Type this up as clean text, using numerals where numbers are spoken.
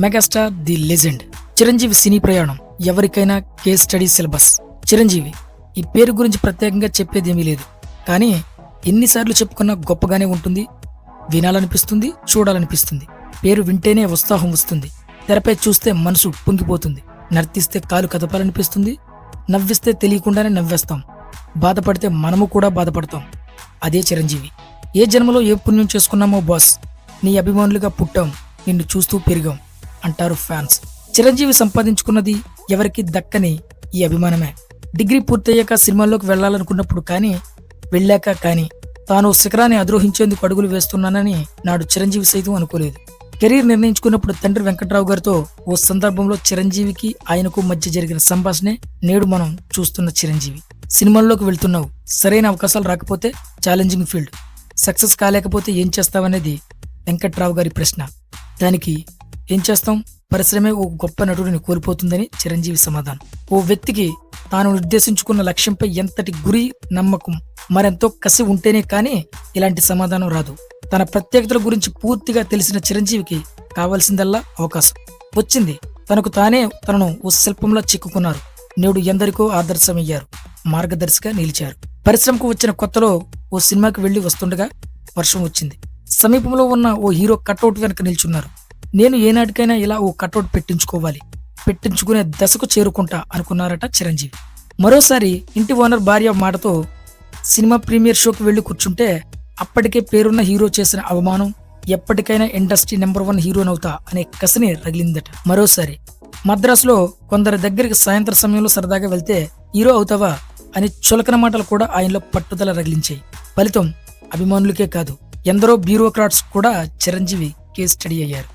Megastar the legend Chiranjeevi సినీ ప్రయాణం ఎవరికైనా case study syllabus. Chiranjeevi ఈ పేరు గురించి ప్రత్యేకంగా చెప్పేదేమీ లేదు, కానీ ఎన్నిసార్లు చెప్పుకున్నా గొప్పగానే ఉంటుంది. వినాలనిపిస్తుంది, చూడాలనిపిస్తుంది. పేరు వింటేనే ఉత్సాహం వస్తుంది. తెరపై చూస్తే మనసు పొంగిపోతుంది. నర్తిస్తే కాలు కదపాలనిపిస్తుంది. నవ్విస్తే తెలియకుండానే నవ్వేస్తాం. బాధపడితే మనము కూడా బాధపడతాం. అదే చిరంజీవి. ఏ జన్మలో ఏ పుణ్యం చేసుకున్నామో బాస్, నీ అభిమానులుగా పుట్టాం, నిన్ను చూస్తూ పెరిగాం అంటారు ఫ్యాన్స్. చిరంజీవి సంపాదించుకున్నది ఎవరికి దక్కని ఈ అభిమానమే. డిగ్రీ పూర్తయ్యాక సినిమాల్లోకి వెళ్లాలనుకున్నప్పుడు కానీ, వెళ్ళాక కానీ తాను శిఖరాన్ని అధిరోహించేందుకు అడుగులు వేస్తున్నానని నాడు చిరంజీవి సైతం అనుకోలేదు. కెరీర్ నిర్ణయించుకున్నప్పుడు తండ్రి వెంకట్రావు గారితో ఓ సందర్భంలో చిరంజీవికి ఆయనకు మధ్య జరిగిన సంభాషణే నేడు మనం చూస్తున్న చిరంజీవి. సినిమాల్లోకి వెళ్తున్నావు, సరైన అవకాశాలు రాకపోతే ఛాలెంజింగ్ ఫీల్డ్, సక్సెస్ కాలేకపోతే ఏం చేస్తావనేది వెంకట్రావు గారి ప్రశ్న. దానికి ఏం చేస్తాం, పరిశ్రమే ఓ గొప్ప నటుడిని కోల్పోతుందని చిరంజీవి సమాధానం. ఓ వ్యక్తికి తాను నిర్దేశించుకున్న లక్ష్యంపై ఎంతటి గురి, నమ్మకం, మరెంతో కసి ఉంటేనే కానీ ఇలాంటి సమాధానం రాదు. తన ప్రత్యేకతల గురించి పూర్తిగా తెలిసిన చిరంజీవికి కావాల్సిందల్లా అవకాశం వచ్చింది. తనకు తానే తనను ఓ శిల్పంలో చిక్కుకున్నారు. నేడు ఎందరికో ఆదర్శమయ్యారు, మార్గదర్శిగా నిలిచారు. పరిశ్రమకు వచ్చిన కొత్తలో ఓ సినిమాకి వెళ్లి వస్తుండగా వర్షం వచ్చింది. సమీపంలో ఉన్న ఓ హీరో కట్అవుట్ వెనక నిల్చున్నారు. నేను ఏనాటికైనా ఇలా ఓ కట్అవుట్ పెట్టించుకోవాలి, పెట్టించుకునే దశకు చేరుకుంటా అనుకున్నారట చిరంజీవి. మరోసారి ఇంటి ఓనర్ భార్య మాటతో సినిమా ప్రీమియర్ షోకి వెళ్లి కూర్చుంటే అప్పటికే పేరున్న హీరో చేసిన అవమానం, ఎప్పటికైనా ఇండస్ట్రీ నెంబర్ 1 హీరోనవుతా అనే కసిని రగిలిందట. మరోసారి మద్రాసులో కొందరి దగ్గరికి సాయంత్రం సమయంలో సరదాగా వెళ్తే హీరో అవుతావా అని చులకన మాటలు కూడా ఆయనలో పట్టుదల రగిలించాయి. ఫలితం అభిమానులకే కాదు, ఎందరో బ్యూరోక్రాట్స్ కూడా చిరంజీవి కేస్ స్టడీ అయ్యారు.